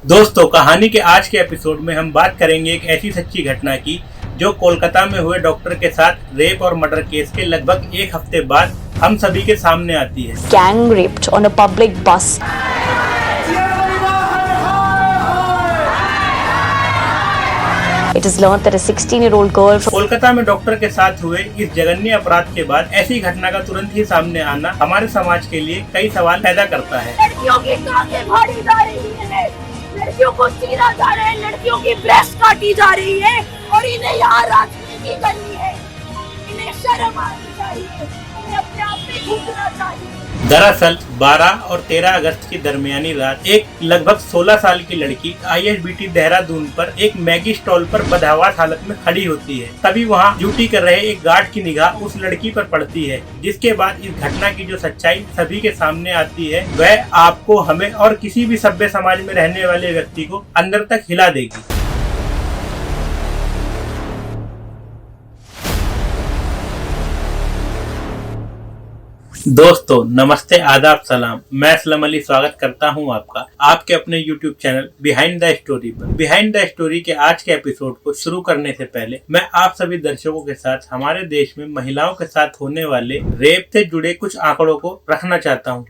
दोस्तों, कहानी के आज के एपिसोड में हम बात करेंगे एक ऐसी सच्ची घटना की जो कोलकाता में हुए डॉक्टर के साथ रेप और मर्डर केस के लगभग एक हफ्ते बाद हम सभी के सामने आती है। Gang raped on a public bus. It is learned that a 16-year-old girl from Kolkata में डॉक्टर के साथ हुए इस जघन्य अपराध के बाद ऐसी घटना का तुरंत ही सामने आना हमारे समाज के लिए कई सवाल पैदा करता है। लड़कियों की टांगें फाड़ी जा रही है, लड़कियों को चीरा जा रहा है, लड़कियों की ब्रेस्ट काटी जा रही है और इन्हें यहाँ राजनीति करनी है। इन्हें शर्म आनी चाहिए, इन्हें अपने आप में झुकना चाहिए। दरअसल 12 और 13 अगस्त की दरमियानी रात एक लगभग 16 साल की लड़की ISBT देहरादून पर एक मैगी स्टॉल पर बदहवास हालत में खड़ी होती है। तभी वहां ड्यूटी कर रहे एक गार्ड की निगाह उस लड़की पर पड़ती है, जिसके बाद इस घटना की जो सच्चाई सभी के सामने आती है वह आपको, हमें और किसी भी सभ्य समाज में रहने वाले व्यक्ति को अंदर तक हिला देगी। दोस्तों नमस्ते, आदाब, सलाम। मैं असलम अली स्वागत करता हूं आपका आपके अपने YouTube channel behind the story पर। बिहाइंड द स्टोरी के आज के एपिसोड को शुरू करने से पहले मैं आप सभी दर्शकों के साथ हमारे देश में महिलाओं के साथ होने वाले रेप से जुड़े कुछ आंकड़ों को रखना चाहता हूं।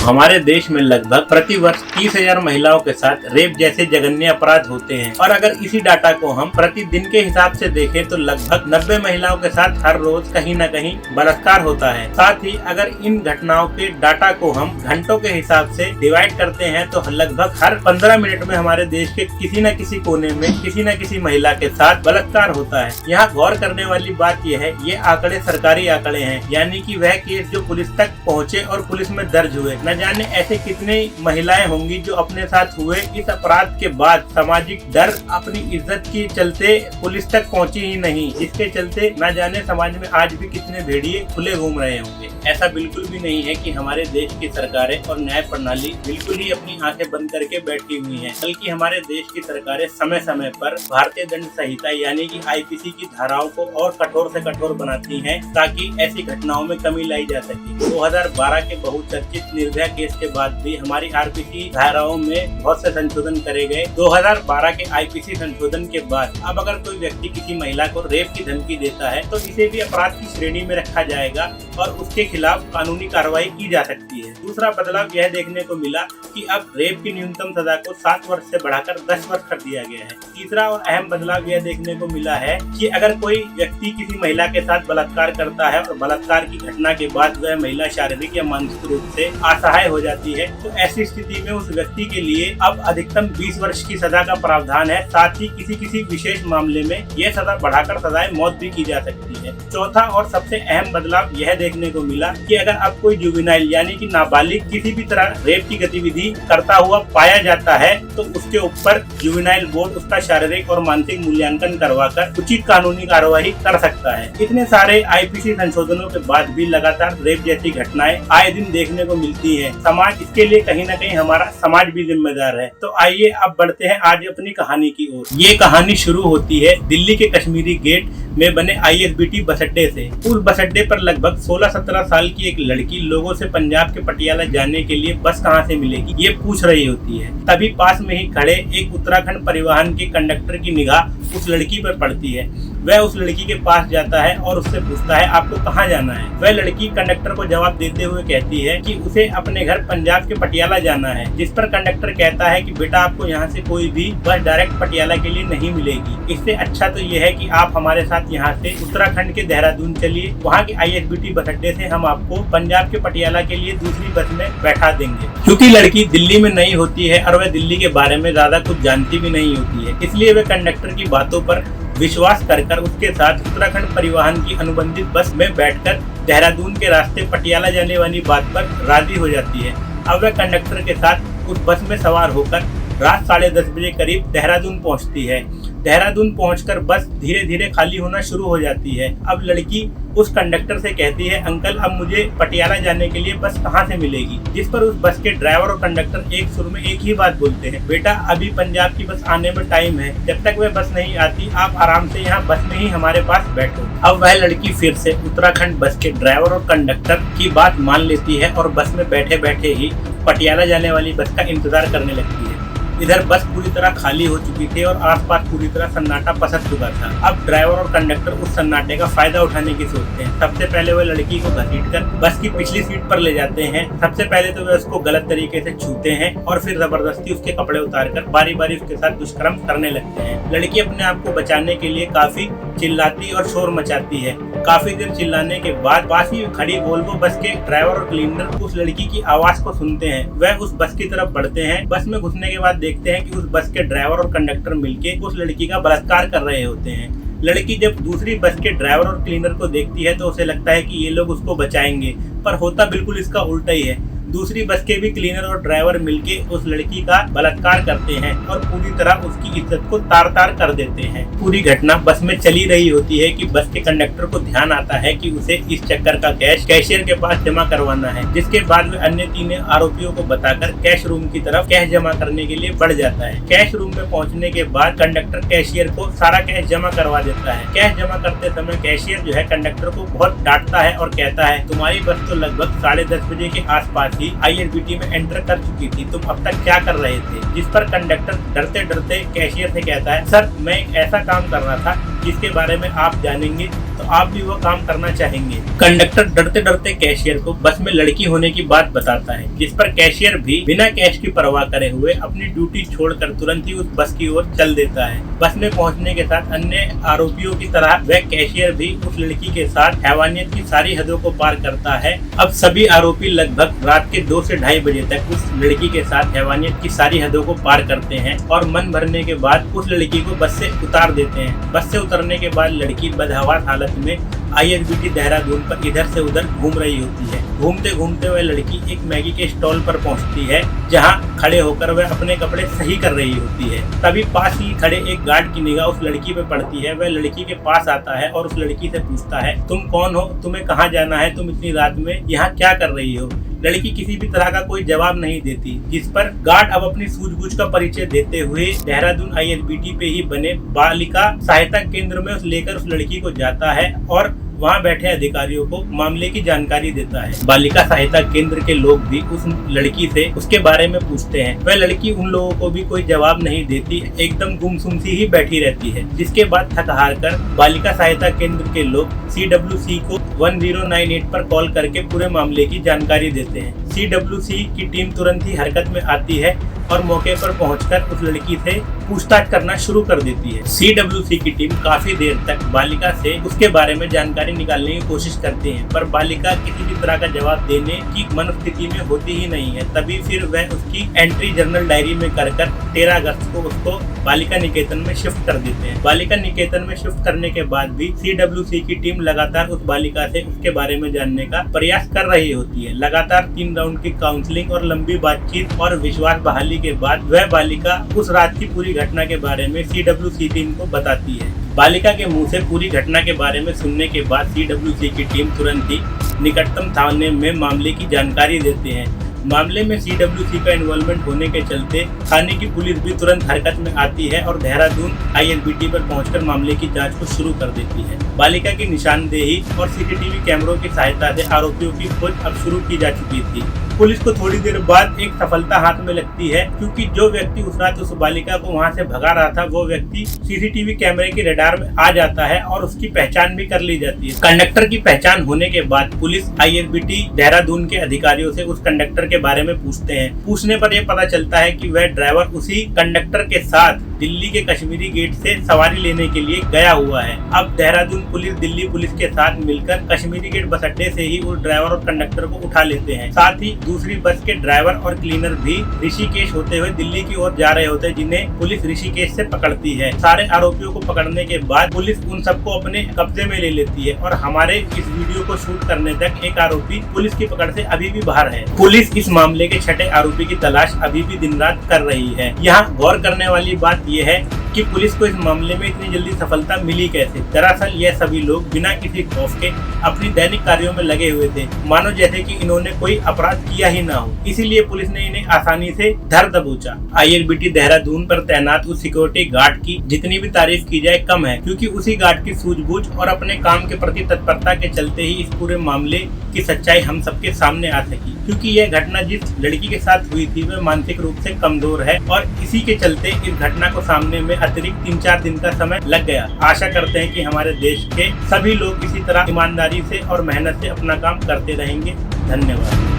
हमारे देश में लगभग प्रति वर्ष 30,000 महिलाओं के साथ रेप जैसे जघन्य अपराध होते हैं और अगर इसी डाटा को हम प्रतिदिन के हिसाब से देखें तो लगभग 90 महिलाओं के साथ हर रोज कहीं न कहीं बलात्कार होता है। साथ ही अगर इन घटनाओं के डाटा को हम घंटों के हिसाब से डिवाइड करते हैं तो लगभग हर 15 मिनट में हमारे देश के किसी न किसी कोने में किसी न किसी महिला के साथ बलात्कार होता है। यहाँ गौर करने वाली बात यह है, ये आंकड़े सरकारी आंकड़े हैं, यानी कि वह केस जो पुलिस तक पहुँचे और पुलिस में दर्ज हुए। न जाने ऐसे कितने महिलाएं होंगी जो अपने साथ हुए इस अपराध के बाद सामाजिक डर, अपनी इज्जत के चलते पुलिस तक पहुंची ही नहीं, जिसके चलते न जाने समाज में आज भी कितने भेड़िए खुले घूम रहे होंगे। ऐसा बिल्कुल भी नहीं है कि हमारे देश की सरकारें और न्याय प्रणाली बिल्कुल ही अपनी आंखें बंद करके बैठी हुई हैं, बल्कि हमारे देश की सरकारें समय समय पर भारतीय दंड संहिता यानी कि IPC की धाराओं को और कठोर से कठोर बनाती हैं ताकि ऐसी घटनाओं में कमी लाई जा सके। 2012 के बहुचर्चित निर्भया केस के बाद भी हमारी RPC धाराओं में बहुत से संशोधन करे गए। 2012 के IPC संशोधन के बाद अब अगर कोई व्यक्ति किसी महिला को रेप की धमकी देता है तो इसे भी अपराध की श्रेणी में रखा जाएगा और उसके खिलाफ कानूनी कार्रवाई की जा सकती है। दूसरा बदलाव यह देखने को मिला कि अब रेप की न्यूनतम सजा को 7 वर्ष से बढ़ाकर 10 वर्ष कर दिया गया है। तीसरा और अहम बदलाव यह देखने को मिला है कि अगर कोई व्यक्ति किसी महिला के साथ बलात्कार करता है और बलात्कार की घटना के बाद वह महिला शारीरिक या मानसिक रूप से असहाय हो जाती है तो ऐसी स्थिति में उस व्यक्ति के लिए अब अधिकतम 20 वर्ष की सजा का प्रावधान है। साथ ही किसी विशेष मामले में यह सजा बढ़ाकर सजाए मौत भी की जा सकती है। चौथा और सबसे अहम बदलाव यह देखने को मिला कि अगर अब कोई जुवेनाइल यानी कि नाबालिग किसी भी तरह रेप की गतिविधि करता हुआ पाया जाता है तो उसके ऊपर जुवेनाइल बोर्ड उसका शारीरिक और मानसिक मूल्यांकन करवाकर उचित कानूनी कार्यवाही कर सकता है। इतने सारे IPC संशोधनों के बाद भी लगातार रेप जैसी घटनाएं आए दिन देखने को मिलती है। समाज इसके लिए कहीं न कहीं हमारा समाज भी जिम्मेदार है। तो आइए अब बढ़ते हैं आज अपनी कहानी की ओर। ये कहानी शुरू होती है दिल्ली के कश्मीरी गेट में बने ISBT बस अड्डे से। उस बस अड्डे पर लगभग 16-17 साल की एक लड़की लोगों से पंजाब के पटियाला जाने के लिए बस कहां से मिलेगी ये पूछ रही होती है। तभी पास में ही खड़े एक उत्तराखंड परिवहन के कंडक्टर की निगाह उस लड़की पर पड़ती है। वह उस लड़की के पास जाता है और उससे पूछता है आपको कहाँ जाना है। वह लड़की कंडक्टर को जवाब देते हुए कहती है कि उसे अपने घर पंजाब के पटियाला जाना है, जिस पर कंडक्टर कहता है कि बेटा आपको यहाँ से कोई भी बस डायरेक्ट पटियाला के लिए नहीं मिलेगी। इससे अच्छा तो यह है कि आप हमारे साथ यहाँ से उत्तराखंड के देहरादून चलिए, वहाँ के ISBT बस अड्डे से हम आपको पंजाब के पटियाला के लिए दूसरी बस में बैठा देंगे। क्योंकि लड़की दिल्ली में नहीं होती है और वह दिल्ली के बारे में ज्यादा कुछ जानती भी नहीं होती है, इसलिए वह कंडक्टर की बातों पर विश्वास कर उसके साथ उत्तराखंड परिवहन की अनुबंधित बस में बैठकर देहरादून के रास्ते पटियाला जाने वाली बात पर राजी हो जाती है। अब वह कंडक्टर के साथ उस बस में सवार होकर रात 10:30 बजे करीब देहरादून पहुंचती है। देहरादून पहुंचकर बस धीरे धीरे खाली होना शुरू हो जाती है। अब लड़की उस कंडक्टर से कहती है अंकल अब मुझे पटियाला जाने के लिए बस कहाँ से मिलेगी, जिस पर उस बस के ड्राइवर और कंडक्टर एक सुर में एक ही बात बोलते हैं बेटा अभी पंजाब की बस आने में टाइम है, जब तक वह बस नहीं आती आप आराम से यहाँ बस में ही हमारे पास बैठो। अब वह लड़की फिर से उत्तराखंड बस के ड्राइवर और कंडक्टर की बात मान लेती है और बस में बैठे बैठे ही पटियाला जाने वाली बस का इंतजार करने लगती है। इधर बस पूरी तरह खाली हो चुकी थी और आसपास पूरी तरह सन्नाटा पसर चुका था। अब ड्राइवर और कंडक्टर उस सन्नाटे का फायदा उठाने की सोचते हैं। सबसे पहले वह लड़की को घसीटकर बस की पिछली सीट पर ले जाते हैं। सबसे पहले तो वे उसको गलत तरीके से छूते हैं और फिर जबरदस्ती उसके कपड़े उतारकर बारी बारी उसके साथ दुष्कर्म करने लगते हैं। लड़की अपने आप को बचाने के लिए काफी चिल्लाती और शोर मचाती है। काफी देर चिल्लाने के बाद पास ही खड़ी वोल्वो बस के ड्राइवर और क्लीनर उस लड़की की आवाज को सुनते हैं। वह उस बस की तरफ बढ़ते हैं। बस में घुसने के बाद देखते हैं कि उस बस के ड्राइवर और कंडक्टर मिलके उस लड़की का बलात्कार कर रहे होते हैं। लड़की जब दूसरी बस के ड्राइवर और क्लीनर को देखती है तो उसे लगता है कि ये लोग उसको बचाएंगे, पर होता बिल्कुल इसका उल्टा ही है। दूसरी बस के भी क्लीनर और ड्राइवर मिलके उस लड़की का बलात्कार करते हैं और पूरी तरह उसकी इज्जत को तार तार कर देते हैं। पूरी घटना बस में चली रही होती है कि बस के कंडक्टर को ध्यान आता है कि उसे इस चक्कर का कैश कैशियर के पास जमा करवाना है, जिसके बाद वे अन्य 3 आरोपियों को बताकर कैश रूम की तरफ कैश जमा करने के लिए बढ़ जाता है। कैश रूम में पहुंचने के बाद कंडक्टर कैशियर को सारा कैश जमा करवा देता है। कैश जमा करते समय कैशियर जो है कंडक्टर को बहुत डांटता है और कहता है, तुम्हारी बस तो लगभग 10:30 बजे के आसपास IRBT में एंटर कर चुकी थी, तुम अब तक क्या कर रहे थे? जिस पर कंडक्टर डरते डरते कैशियर से कहता है, सर मैं एक ऐसा काम कर रहा था जिसके बारे में आप जानेंगे तो आप भी वो काम करना चाहेंगे। कंडक्टर डरते डरते कैशियर को बस में लड़की होने की बात बताता है, जिस पर कैशियर भी बिना कैश की परवाह करे हुए अपनी ड्यूटी छोड़कर तुरंत ही उस बस की ओर चल देता है। बस में पहुंचने के साथ अन्य आरोपियों की तरह वह कैशियर भी उस लड़की के साथ हैवानियत की सारी हदों को पार करता है। अब सभी आरोपी लगभग रात के 2 से 2:30 बजे तक उस लड़की के साथ हैवानियत की सारी हदों को पार करते हैं और मन भरने के बाद उस लड़की को बस से उतार देते हैं। बस से उतरने के बाद लड़की बदहवास हालत में IRBT देहरादून पर इधर से उधर घूम रही होती है। घूमते घूमते वह लड़की एक मैगी के स्टॉल पर पहुंचती है, जहां खड़े होकर वह अपने कपड़े सही कर रही होती है। तभी पास ही खड़े एक गार्ड की निगाह उस लड़की पे पड़ती है। वह लड़की के पास आता है और उस लड़की से पूछता है, तुम कौन हो, तुम्हें कहाँ जाना है, तुम इतनी रात में यहाँ क्या कर रही हो? लड़की किसी भी तरह का कोई जवाब नहीं देती, जिस पर गार्ड अब अपनी सूझबूझ का परिचय देते हुए देहरादून IRBT पे ही बने बालिका सहायता केंद्र में लेकर उस लड़की को जाता है और वहाँ बैठे अधिकारियों को मामले की जानकारी देता है। बालिका सहायता केंद्र के लोग भी उस लड़की से उसके बारे में पूछते हैं। वह लड़की उन लोगों को भी कोई जवाब नहीं देती, एकदम गुमसुम सी ही बैठी रहती है। जिसके बाद थक हार कर बालिका सहायता केंद्र के लोग CWC को 1098 पर कॉल करके पूरे मामले की जानकारी देते हैं। CWC की टीम तुरंत ही हरकत में आती है और मौके पर पहुंचकर उस लड़की से पूछताछ करना शुरू कर देती है। CWC की टीम काफी देर तक बालिका से उसके बारे में जानकारी निकालने की कोशिश करती है, पर बालिका किसी भी तरह का जवाब देने की मनस्थिति में होती ही नहीं है। तभी फिर वह उसकी एंट्री जर्नल डायरी में कर 13 अगस्त को उसको बालिका निकेतन में शिफ्ट कर देते हैं। बालिका निकेतन में शिफ्ट करने के बाद भी CWC की टीम लगातार उस बालिका से उसके बारे में जानने का प्रयास कर रही होती है। लगातार 3 राउंड की काउंसलिंग और लंबी बातचीत और विश्वास बहाली के बाद वह बालिका उस रात की पूरी घटना के बारे में CWC टीम को बताती है। बालिका के मुंह से पूरी घटना के बारे में सुनने के बाद CWC की टीम तुरंत ही निकटतम थाने में मामले की जानकारी देते हैं। मामले में CWC का इन्वॉल्वमेंट होने के चलते थाने की पुलिस भी तुरंत हरकत में आती है और देहरादून IRBT पर पहुंचकर मामले की जांच को शुरू कर देती है। बालिका की निशानदेही और CCTV कैमरों की सहायता से आरोपियों की खोज अब शुरू की जा चुकी थी। पुलिस को थोड़ी देर बाद एक सफलता हाथ में लगती है, क्योंकि जो व्यक्ति उस रात उस बालिका को वहां से भगा रहा था वो व्यक्ति CCTV कैमरे के रडार में आ जाता है और उसकी पहचान भी कर ली जाती है। कंडक्टर की पहचान होने के बाद पुलिस IRBT देहरादून के अधिकारियों से उस कंडक्टर के बारे में पूछते हैं। पूछने पर यह पता चलता है कि वह ड्राइवर उसी कंडक्टर के साथ दिल्ली के कश्मीरी गेट से सवारी लेने के लिए गया हुआ है। अब देहरादून पुलिस दिल्ली पुलिस के साथ मिलकर कश्मीरी गेट बस अड्डे से ही उस ड्राइवर और कंडक्टर को उठा लेते हैं। साथ ही दूसरी बस के ड्राइवर और क्लीनर भी ऋषिकेश होते हुए दिल्ली की ओर जा रहे होते हैं, जिन्हें पुलिस ऋषिकेश से पकड़ती है। सारे आरोपियों को पकड़ने के बाद पुलिस उन सबको अपने कब्जे में ले लेती है और हमारे इस वीडियो को शूट करने तक एक आरोपी पुलिस की पकड़ से अभी भी बाहर है। पुलिस इस मामले के 6ठे आरोपी की तलाश अभी भी दिन रात कर रही है। यहाँ गौर करने वाली बात यह है कि पुलिस को इस मामले में इतनी जल्दी सफलता मिली कैसे। दरअसल यह सभी लोग बिना किसी खौफ के अपनी दैनिक कार्यों में लगे हुए थे, मानो जैसे कि इन्होंने कोई अपराध किया ही ना हो। इसीलिए पुलिस ने इन्हें आसानी से धर दबोचा। ILBT देहरादून पर तैनात उस सिक्योरिटी गार्ड की जितनी भी तारीफ की जाए कम है, क्योंकि उसी गार्ड की सूझबूझ और अपने काम के प्रति तत्परता के चलते ही इस पूरे मामले की सच्चाई हम सबके सामने आ सकी। क्योंकि यह घटना जिस लड़की के साथ हुई थी वह मानसिक रूप से कमजोर है और इसी के चलते इस घटना को सामने में अतिरिक्त 3-4 दिन का समय लग गया। आशा करते हैं कि हमारे देश के सभी लोग इसी तरह ईमानदारी से और मेहनत से अपना काम करते रहेंगे। धन्यवाद।